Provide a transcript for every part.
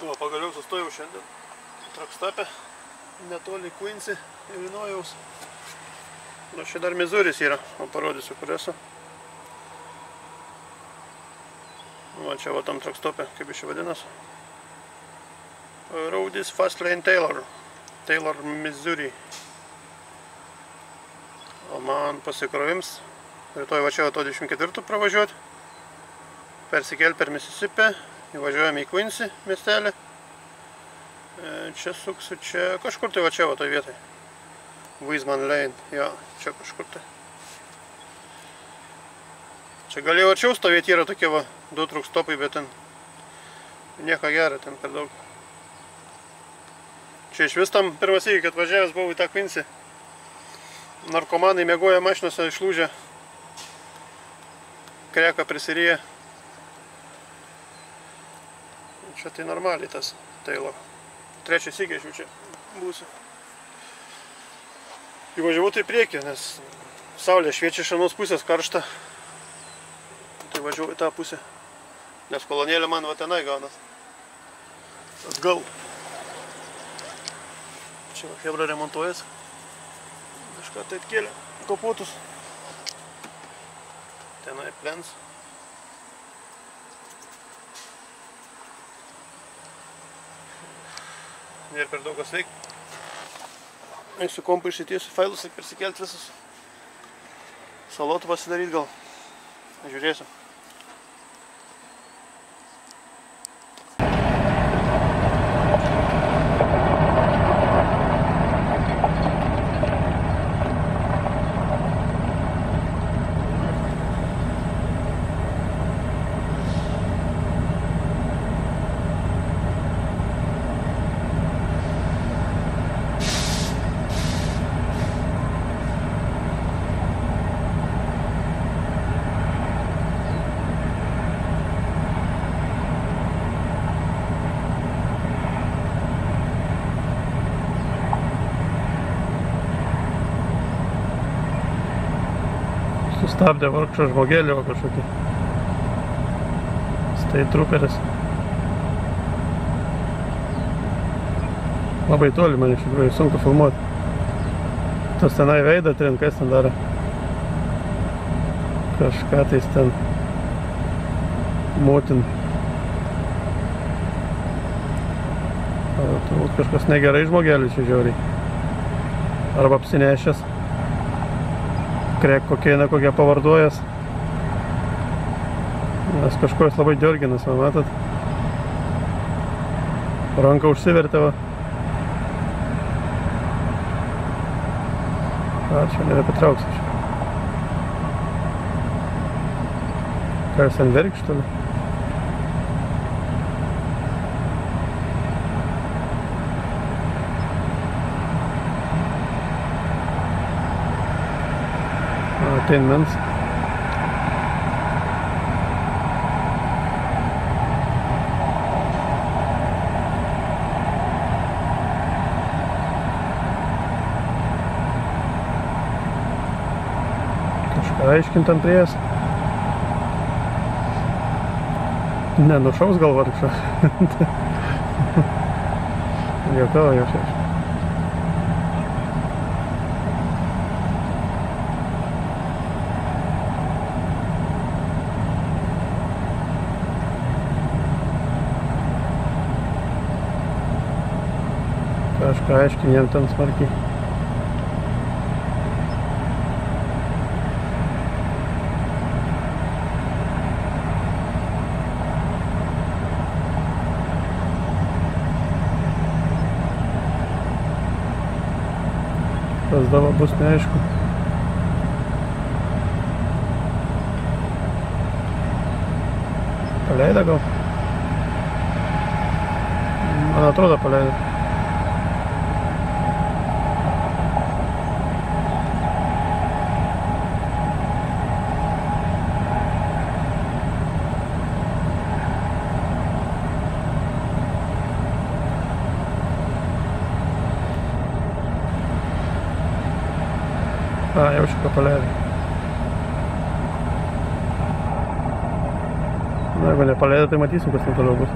O, pagaliau sustojau šiandien Truckstop'e, netoli Quincy, Illinojaus. Nu, čia dar Mizuris yra, o parodysiu, kur esu. Va, čia va tam Truckstop'e, kaip iš vadinas. Roadis Fastlane Taylor, Missouri. O man pasikrovims. Rytoj va čia 24 pravažiuoti. Persikėl per Mississippi. Įvažiuojame į Quincy miestelį. Čia suksiu, čia kažkur tai va čia va toj vietai. Wiseman Lane, jo, čia kažkur tai. Čia galėjau arčiau stovėti, yra tokie va, 2 truckstopai, bet ten nieko gero, ten per daug. Čia iš vis tam pirmas įvykį atvažiavęs buvau į tą Quincy. Narkomanai miegoja mašinose, išlūžę. Kreka prisiryja. Čia tai normaliai tas Taylor. Trečias įgė aš jau čia būsiu. Įvažiavau tai priekį, nes saulė šviečia iš anos pusės, karšta. Tai važiavau į tą pusę. Nes kolonėlė man va tenai gaunas. Atgal. Čia va hebra remontuojas. Kažką tai atkėlė kapotus. Tenai plens. Nėra per daug kas veikti. Eisiu kompą išsitiesiu failus, persikelti visus. Salotų pasidaryti gal. Žiūrėsiu. Sustabdė vargšą žmogelį kažkokį. State Trooperis. Labai toli man iš tikrųjų sunku filmuoti. Tas tenai veidą trint, kas ten darė. Kažką tais ten motin. Turbūt kažkas negerai žmogelį čia žiauriai. Arba apsinešęs. Krek kokia pavarduojas. Nes kažko jis labai džiorginas, va, matot. Ranka užsivertė, va. Čia nebepatrauksiu čia. Ką jis ten verkštali? Attainments. Kažką aiškintam prie jas. Nenušaus gal vargšą. Juokauju aš. Kažką aiškinėm ten smarkiai. Tas dabar bus neaišku. Paleido gal? Man atrodo paleido. Jau šitą paleido. Na, jeigu nepaleido, tai matysim, kas ten toliau bus.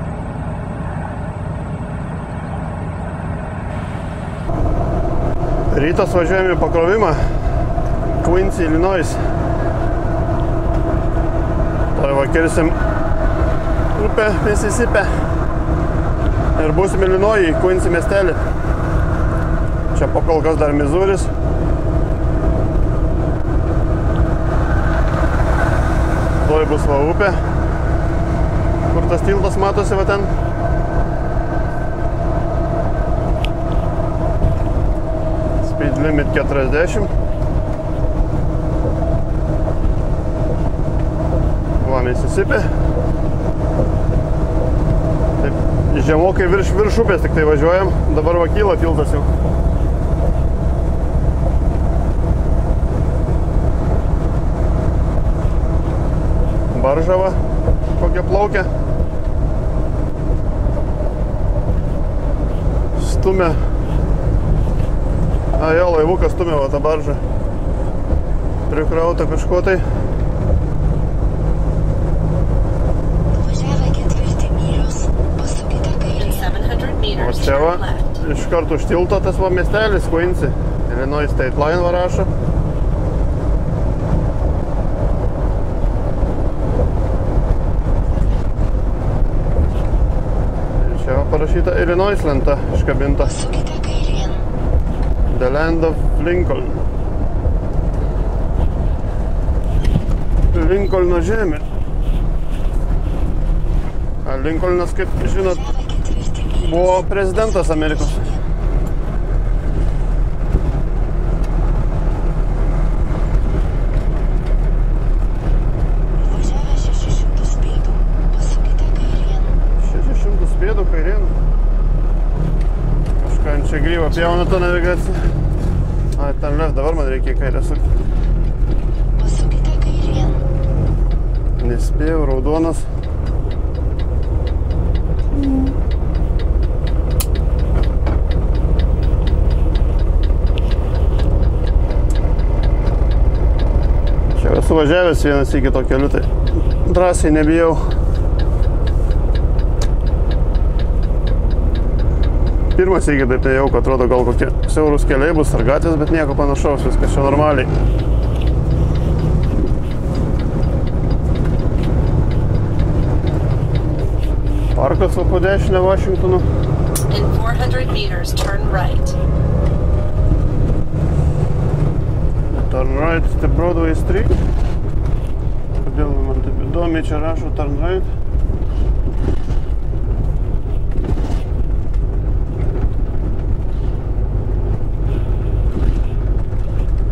Rytas važiuojame į pakrovimą Quincy, Illinois. Tai va kirsim upę Mississippi ir būsim Illinois, Quincy miestelį. Čia pakol kas dar Misūris. Toj bus va upė, kur tas tiltas matosi va ten. Speed limit 40. Va Mississippi. Taip, žemokai virš upės tik tai važiuojam. Dabar va kyla tiltas jau. Baržava kokia plaukia. Stumia. Jo, laivukas stumia va tą baržą. Prikrauta kažko tai. O čia va, iš karto už tilto tas va miestelis Quincy. Illinois State Line va rašo. Čia va parašyta Illinois lenta iškabinta. The Land of Lincoln. Lincolno žemė. Lincolnas, kaip žinot, buvo prezidentas Amerikos. Važiavę 600 pėdų, pasukite kairėn. 600 pėdų kairėn. Kažką ant čia gryvo pjauna tą navigaciją. Ai, ten left, dabar man reikia į kairę sukti. Pasukite kairėn. Nespėjau, raudonas. Esu važiavęs vienas iki to keliu, tai drąsiai nebijau. Pirmas iki taip nejau, kad atrodo gal kokie siaurus keliai bus ar gatvės, bet nieko panašaus, viskas čia normaliai. Parkas va po dešinę Vašingtonu. In 400 meters, turn right. Turn right to Broadway Street. Kodėl man taip įdomiai čia rašo turn right?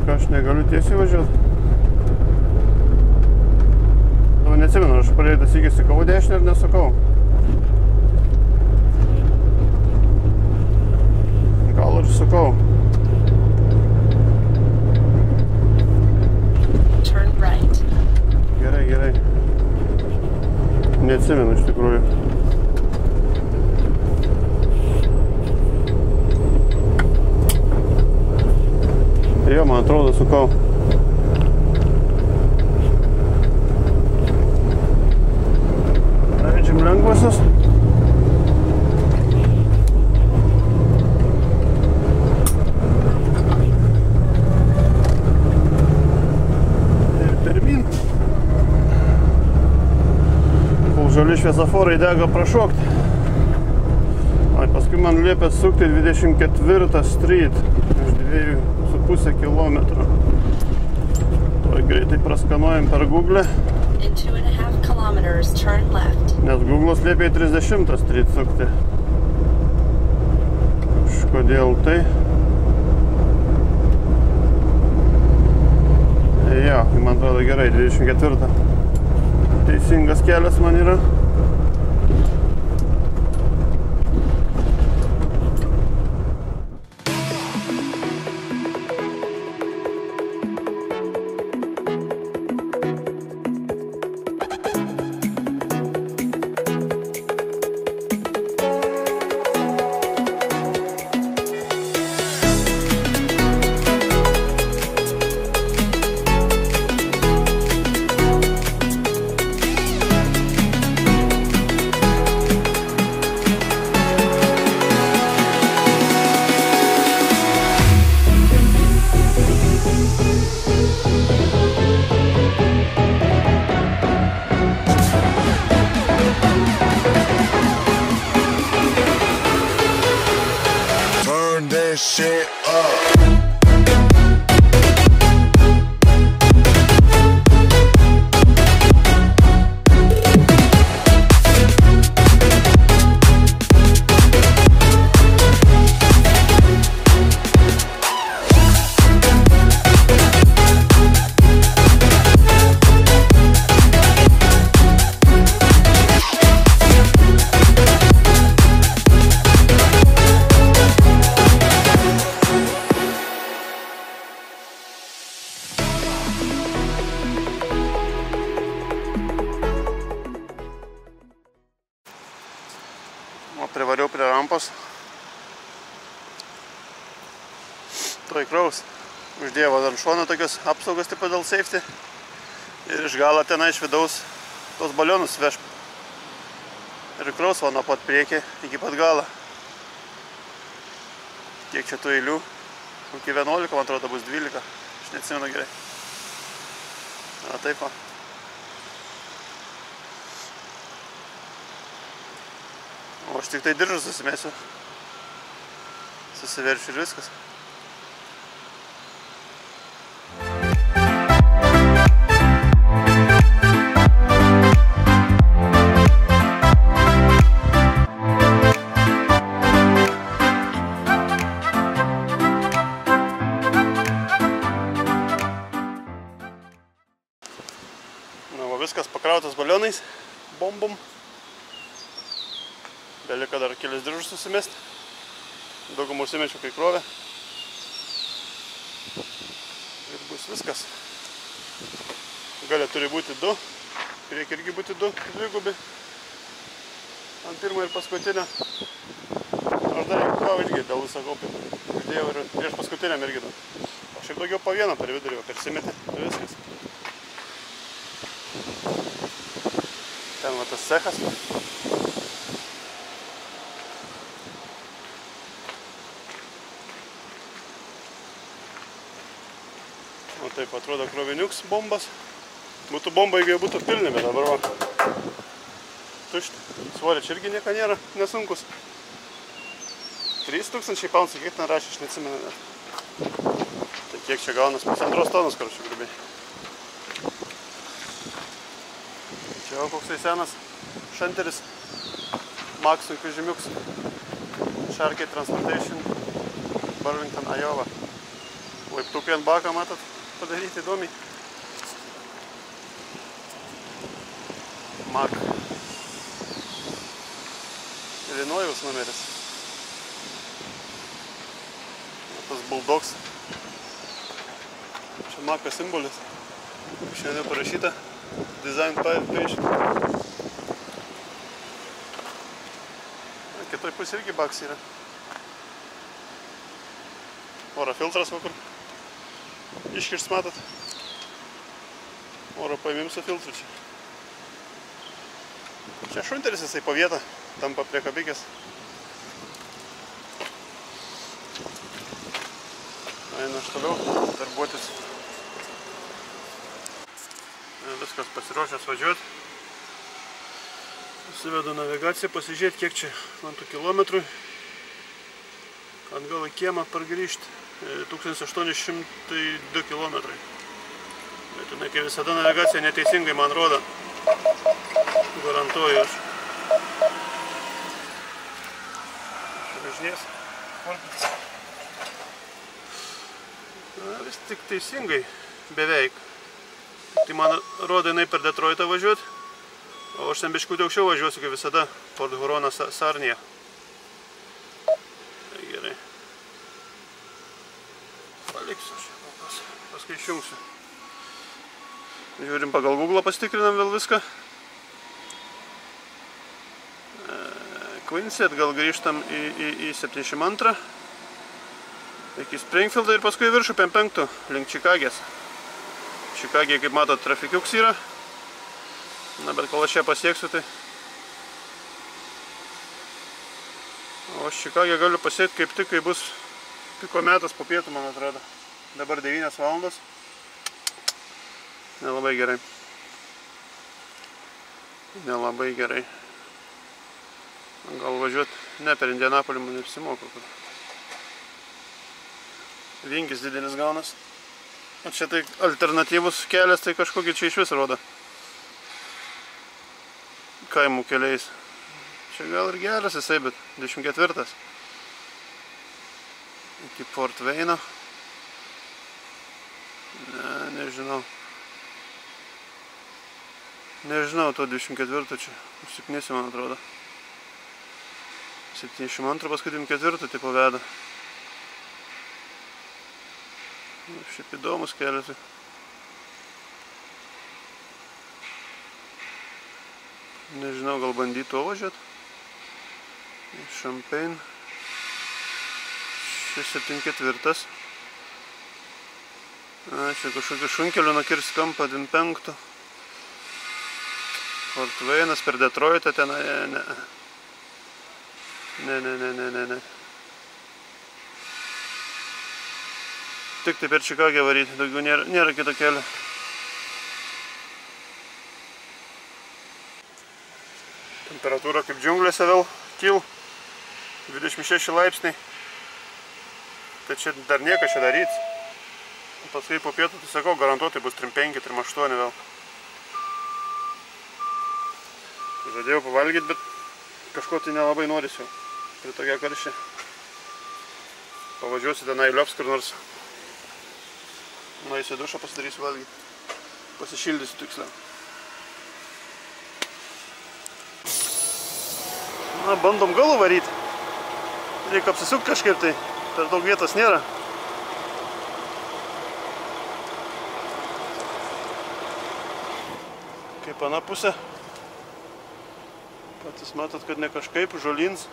Ką aš negaliu tiesiai važiuoti? Nu, neatsimenu, aš praeitas iki sukau dešinę ar nesukau. Gal aš sukau. Gerai. Neatsimenu iš tikrųjų. Jo, man atrodo, sukau. Leidžiam lengvasius. Žali šviesoforai dega prašokti. Paskui man liepė sukti 24 Street iš 2,5 kilometrų. Tuoj greitai praskanuojam per Google. Nes Google'as liepė 30 Street sukti. Kažkodėl tai. Jo, man atrodo gerai, 24. Teisingas kelias man yra. this shit up. Privariau prie rampos. To įkraus. Uždėjo ant šono tokios apsaugos tipo dėl safety. Ir iš galo tenai iš vidaus tos balionus veš. Ir įkraus nuo pat priekį iki pat galą. Kiek čia tų eilių? Iki 11, man atrodo, bus 12. Aš neatsimenu gerai. Na, taip va. O aš tik tai diržus susimėsiu. Susiveršiu ir viskas. Na, va viskas pakrautas balionais, bombom. Belika dar kelias diržus susimesti. Daugumą užsimečiau, kai krovė. Ir bus viskas. Galia turi būti 2. Reikia irgi būti 2 dvigubi. Ant pirmo ir paskutinio. Aš dar įkrovau irgi dėl visą kopį. Uždėjau ir prieš paskutiniam irgi 2. O šiaip daugiau po vieną per vidurį persimetė. Ir viskas. Ten va tas cechas. O taip atrodo kroviniuks bombas. Būtų bomba, jeigu būtų pilni, bet dabar va. Tušti. Svorio čia irgi nieko nėra, nesunkus. 3000 pounds, kiek ten rašė, aš neatsimenu net. Tai kiek čia gaunas? 1,5 tonos, karočiui, grubiai. Čia jau koksai senas šanteris. Maksui Kužimiuks. Sharkey Transportation. Burlington, Iowa. Laiptukai ant bako, matot? Padaryti įdomiai. Mak. Illinois numeris. Tas Bulldogs. Čia Mako simbolis. Šiandien parašyta Design Page. Kitoj pusė irgi baks yra. Oro filtras vakur. Iškirst, matot. Oro paėmim su filtru čia. Čia šunteris jisai po vietą, tampa prie kabikės. Einu aš toliau darbuotis. Viskas pasiruošęs važiuoti. Susivedu navigaciją, pasižiūrėti, kiek čia man tų kilometrų. Atgal į kiemą pargrįžti. 1802 kilometrai. Bet jinai, kaip visada, navigacija neteisingai man rodo. Garantuoju aš. Važinės. Vis tik teisingai. Beveik. Tai man rodo jinai per Detroitą važiuoti. O aš ten biškutį aukščiau važiuosiu, kaip visada, Port Huroną Sarniją. Tai gerai. Paliksiu aš kol kas. Paskui išjungsiu. Žiūrim pagal Google, pasitikrinam vėl viską. Quincy, atgal grįžtam į 72. Iki Springfieldą ir paskui viršų 55 link Čikagės. Čikagė, kaip matot, trafikiuks yra. Na, bet kol aš čia pasieksiu, tai... O aš Čikagę galiu pasiekti kaip tik, kai bus piko metas po pietų, man atrodo. Dabar 9 valandos. Nelabai gerai. Nelabai gerai. Gal važiuoti ne per Indianapolį, man neapsimoka. Vinkis didelis gaunas. O čia tai alternatyvus kelias, tai kažkokį čia iš vis rodo. Kaimų keliais. Čia gal ir geras jisai, bet 24. Iki Port Veino. Nežinau. Nežinau, to 24 čia. Užsiknėsiu, man atrodo. 72 paskui 24 tipo veda. Šiaip įdomus kelias. Nežinau, gal bandytų važiuoti. Champagne. 74. Čia kažkokį šunkelių nukirs kampą 25. Port Veinas per Detroitą ten, ne. Tik tai per Čikagę varyti, daugiau nėra kito kelio. Temperatūra kaip džiunglėse vėl kyl, 26 laipsniai. Tai čia dar niekas čia daryti. Paskui po pietų, tai sakau, garantuotai bus 35, 38 vėl. Žadėjau pavalgyti, bet kažko tai nelabai norisi jau. Prie tokia karščia. Pavažiuosiu tenai Liovsk kur nors. Nueisiu dušą, pasidarysiu valgyti. Pasišildysiu tiksliau. Na, bandom galų varyti. Reikia apsisukti kažkaip tai. Per daug vietos nėra. Kaip ana pusė. Patys matot, kad ne kažkaip žolins.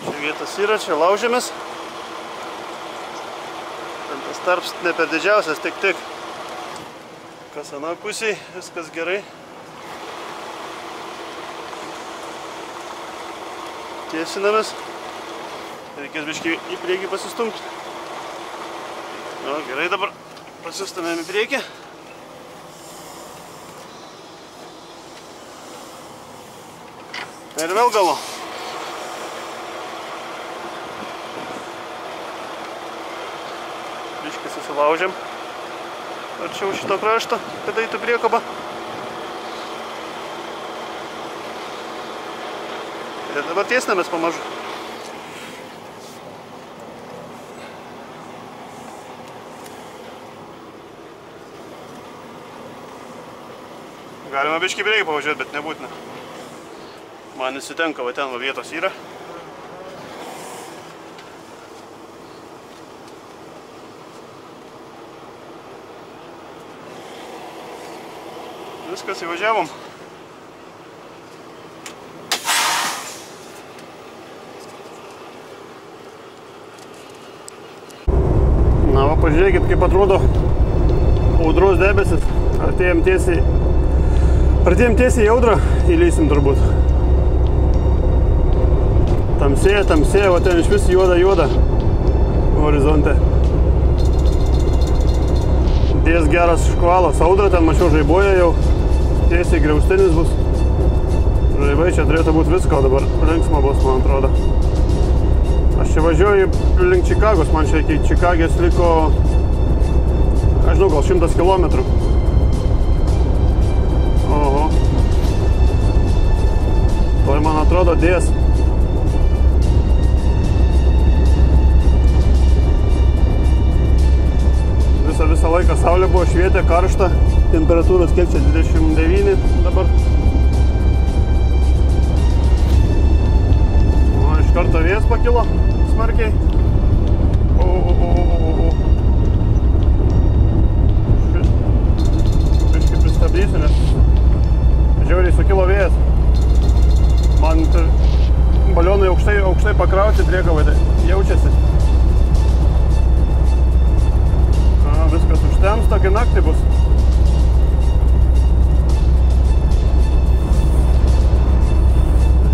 Čia vietas yra, čia laužėmės. Ten tas tarps ne per didžiausias, tik. Kas anoj pusėj, viskas gerai. Tiesinamės. Reikės biškį į priekį pasistumti. O, gerai, dabar pasistumėm į priekį. Ir vėl galo. Biškį susilaužėm. Arčiau šito krašto, kad eitų priekaba. Ir dabar tiesinamės pamažu. Galima biškį priekį pavažiuoti, bet nebūtina. Man nesitenka, va ten va vietos yra. Viskas, įvažiavom. Na, va, pažiūrėkit, kaip atrodo audros debesis. Artėjom tiesiai į audrą, įlysim turbūt. Tamsėja, o ten iš vis juoda horizonte. Dės geras škvalas, audra ten mačiau žaibuoja jau, tiesiai griaustinis bus. Žaibai čia turėtų būti visko, dabar linksma bus, man atrodo. Aš čia važiuoju link Čikagos, man čia iki Čikagės liko, aš žinau, gal 100 kilometrų. Oho. Toj, man atrodo, dės. Visą laiką saulė buvo švietė, karšta. Temperatūros kiek čia 29 dabar. O, iš karto vėjas pakilo smarkiai. Biškį pristabdysiu, nes žiauriai sukilo vėjas. Man balionai aukštai pakrauti priekavai, tai jaučiasi. Viskas užtems, tokia naktį bus.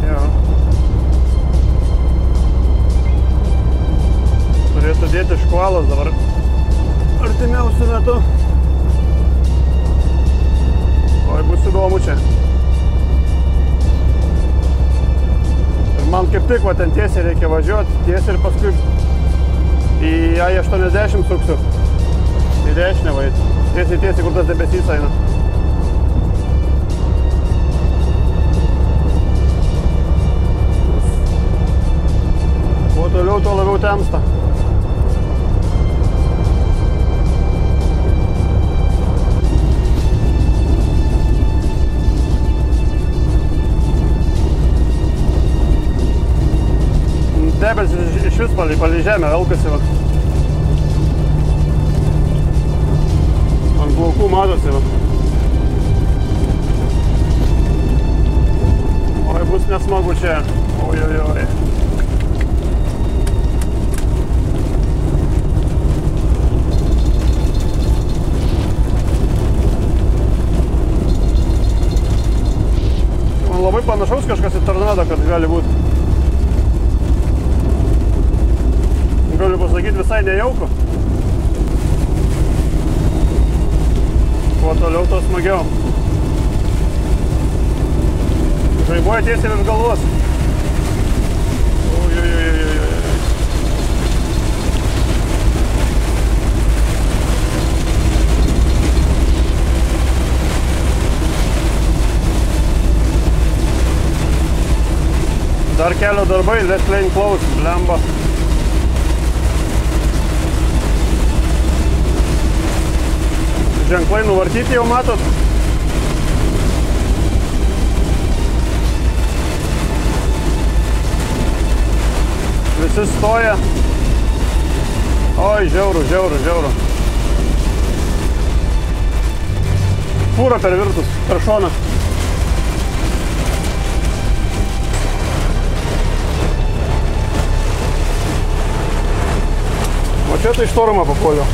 Jo. Turėtų dėti škvalas dabar artimiausiu metu. Oi, bus įdomu čia. Ir man kaip tik, va, ten tiesiai reikia važiuoti, tiesiai ir paskui į A80 suksiu. Į dešinę va, tiesiai, kur tas debesys eina. Kuo toliau, tuo labiau temsta. Debesis iš vis palei žemę velkasi. Va. Ant plaukų matosi. Va. Oi, bus nesmagu čia. Oi. Man labai panašaus kažkas į tornadą, kad gali būti. Galiu pasakyti, visai nejauku. Kuo toliau, to smagiau. Žaibuoja tiesiai virš galvos. Dar kelio darbai, left lane close, blemba. Ženklai nuvartyti jau matot. Visi stoja. Oi, žiauru. Fūra per virtus, per šoną. O čia tai štorumą papuoliau.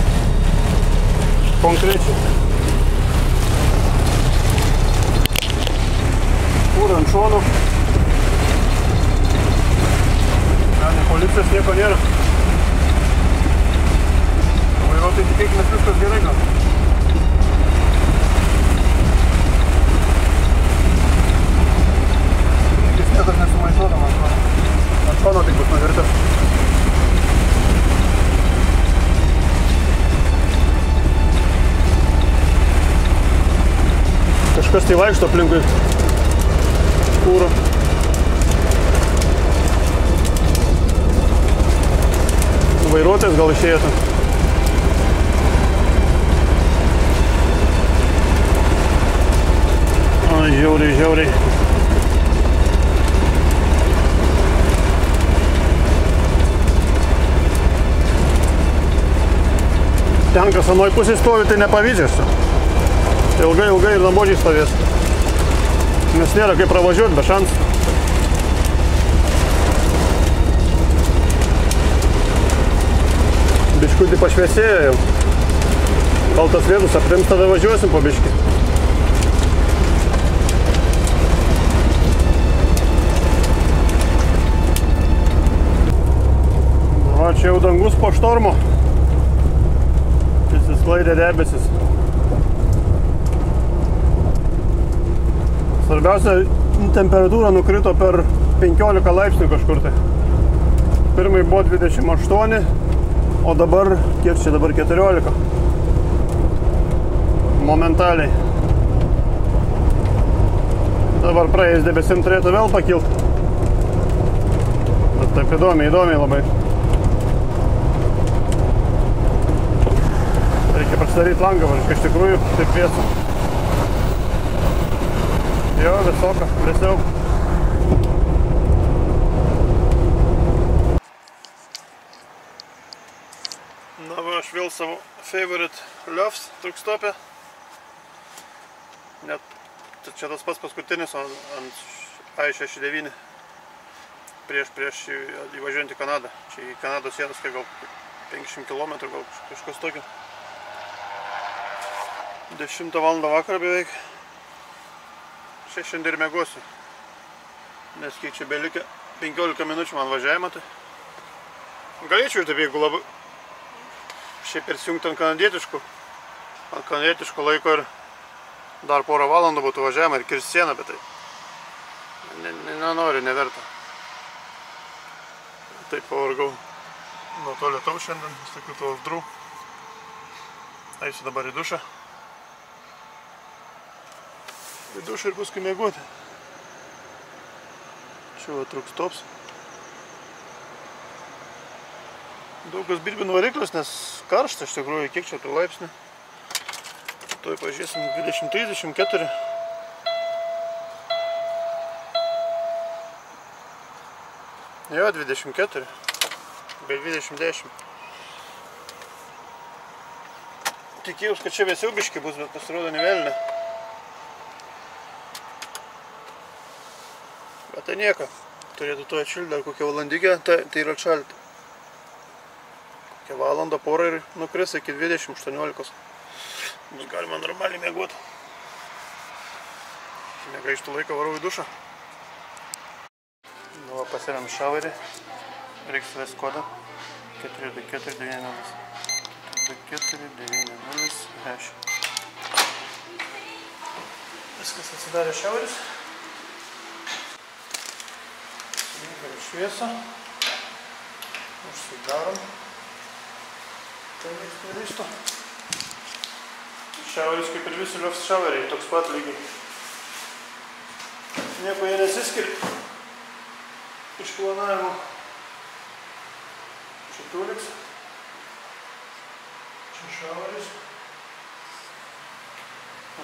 Konkrečiai. Fūra ant šonų. Policijos nieko nėra. Vairuotojai tikėkimės viskas gerai gal. Jis niekas nesumaišuota, man atrodo. Ant šono tik bus nuvirtęs. Kažkas tai vaikšto aplinkui fūrą. Vairuotojas gal išėjo ten. Ai, žiauriai. Ten, kas anoj pusėje stovi, tai nepavydžiasi. Ilgai ir nuobodžiai stovės. Nes nėra kaip pravažiuoti be šansų. Biškutį pašviesėjo jau. Gal tas vėdus aprims, tada važiuosim po biškį. O, čia jau dangus po štormo. Išsisklaidė debesis. Svarbiausia, temperatūra nukrito per 15 laipsnių kažkur tai. Pirmai buvo 28, o dabar, kiek čia dabar 14. Momentaliai. Dabar praėjus debesim turėtų vėl pakilti. Bet taip įdomiai labai. Reikia pasidaryti langą, varškai, iš tikrųjų, taip vėsu. Jo, visoka, vėsiau. Na va, aš vėl savo favorite liofs trukstopė. Net čia tas pats paskutinis ant A69 prieš įvažiuojant į Kanadą. Čia į Kanados sienos gal 500 km, gal kažkas tokio. 10 valandą vakarą beveik. Čia šiandien ir mėgosiu, nes kiek čia belikė 15 minučių man važiavimą, tai galėčiau ir taip, jeigu labai šiaip persijungti ant kanadietiško laiko ir Dar porą valandų būtų važiavimą ir kirst sieną, bet tai nenoriu, neverta. Taip pavargau nuo to lietaus šiandien, vis tokių tų audrų. Eisiu dabar į dušą. Į dušą ir paskui miegoti. Čia va truks tops. Daugas birbinu variklius, nes karšta iš tikrųjų, kiek čia tų laipsnių. Tuoj pažiūrėsim 20-34. Jo, 24. Bei 20-10. Tikėjaus, kad čia vėsiau biški bus, bet pasirodo nevelnė. Bet tai nieko. Turėtų to atšilti dar kokią valandigę, tai yra atšalti. Kokią valandą porą ir nukris iki 20-18. Bus galima normaliai miegoti. Negaištų laiką varau į dušą. Nu, pasiriam šavarį. Reiks suvesti kodą 42490. 42490. Viskas atsidarė šavaris. Įjungiam šviesą. Užsidarom. Tai nieks nevysto. Šavaris kaip ir visi liofs šavariai, toks pat lygiai. Nieko jie nesiskiria iš planavimo. Čia tuliks. Čia šavaris.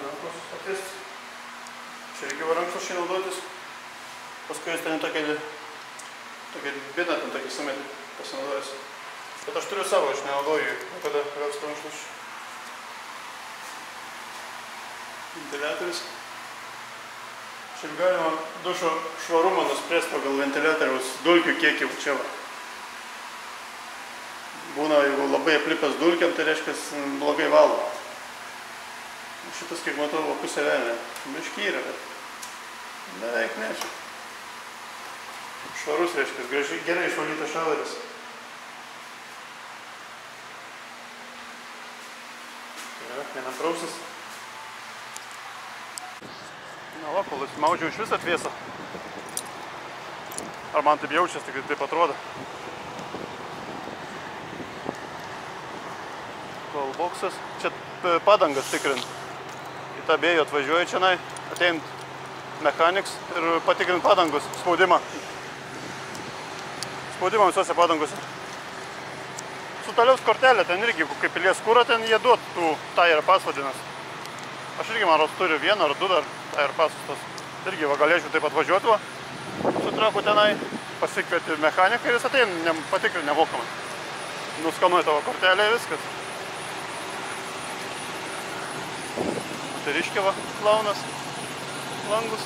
Rankos patist. Čia reikia rankos šį naudotis. Paskui jis ten tokia bėda, ten tokia sumetį pasinaudojęs. Bet aš turiu savo, aš nenaudoju, kada liofs rankšluosčių. Ventiliatorius. Šiaip galima dušo švarumą nuspręsti pagal ventiliatoriaus dulkių kiekį čia va. Būna, jeigu labai aplipęs dulkiam, tai reiškia blogai valo. Šitas, kiek matau, pusė velnė. Biški yra, bet beveik nešiu. Švarus reiškia, gražiai, gerai išvalytas šavaris. Vienam prausis. Na va, kol maudžiau iš vis atvėsą. Ar man taip jaučias, tik taip atrodo. Toolboxas. Čia padangas tikrint. Į tą bėjų atvažiuoju čianai, atėjant mechaniks ir patikrint padangus, spaudimą. Spaudimą visose padangose. Su toliaus kortelė, ten irgi, kaip pilies kūro, ten jie duot tų tire pass vadinas. Aš irgi, man rodos, turiu vieną ar du dar tire passus tos. Irgi va galėčiau taip atvažiuoti va, su traku tenai, pasikvieti mechaniką ir jis ateina patikrinti nemokamai. Nuskanuoja tavo kortelę ir viskas. Moteriškė va, launas, langus.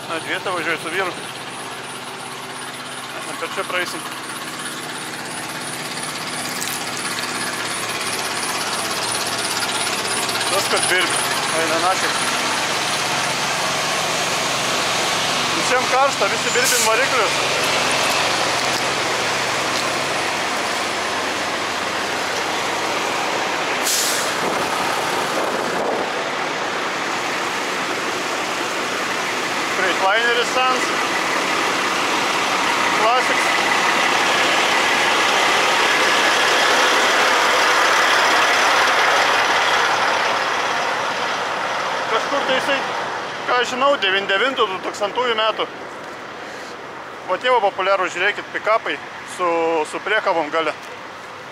Na, dvietą važiuoju su vyru. Per čia praeisim. Viskas birbi, eina našiai. Visiems karšta, visi birbim variklius. Freightliner Sans Classics. Kažkur tai jisai, ką žinau, 99-2000 metų. O tie va populiarų, žiūrėkit, pikapai su priekabom gale.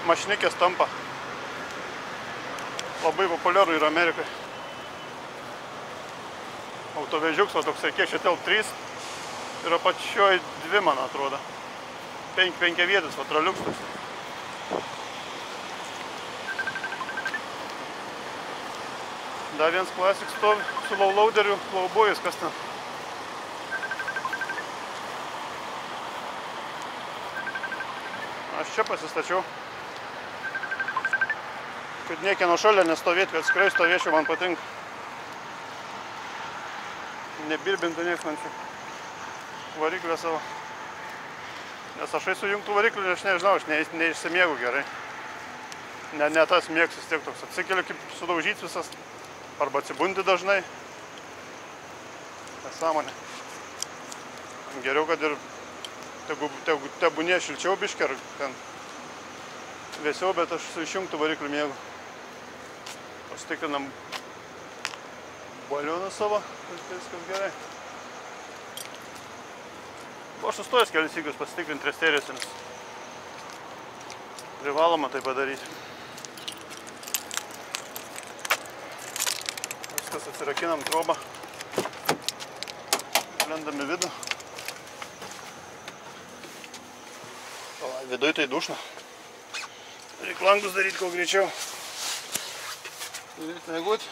Mašinikės tampa. Labai populiarų yra Amerikai. Autovežiuks, o toksai, kiek čia telp 3, yra pačioj 2, man atrodo. 5 vietas, va traliuks toks. Dar vienas Classic stovi su low-loaderiu, low-bojus, kas ten. Aš čia pasistačiau, kad niekieno šalia nestovėti, kad skrai stovėčiau, man patinka. Nebirbintų nieks man čia variklę savo. Nes aš esu jungtų variklių, aš nežinau, aš neišsimiegu gerai. Ne tas mėgs vis tiek toks. Atsikeliu kaip sudaužyt visas. Arba atsibundi dažnai. Nesąmonė. Geriau, kad ir tebūnė šilčiau biškį ar ten vėsiau, bet aš su išjungtų variklių mėgau. Pasitikrinam balioną savo, tai viskas gerai. Aš sustojęs kelis sykius pasitikrinti resterijose, nes privaloma tai padaryti. Viskas atsirakinam trobą, lendam į vidų. Viduj tai dušna. Reikia langus daryti kuo greičiau. Reikia mėgoti.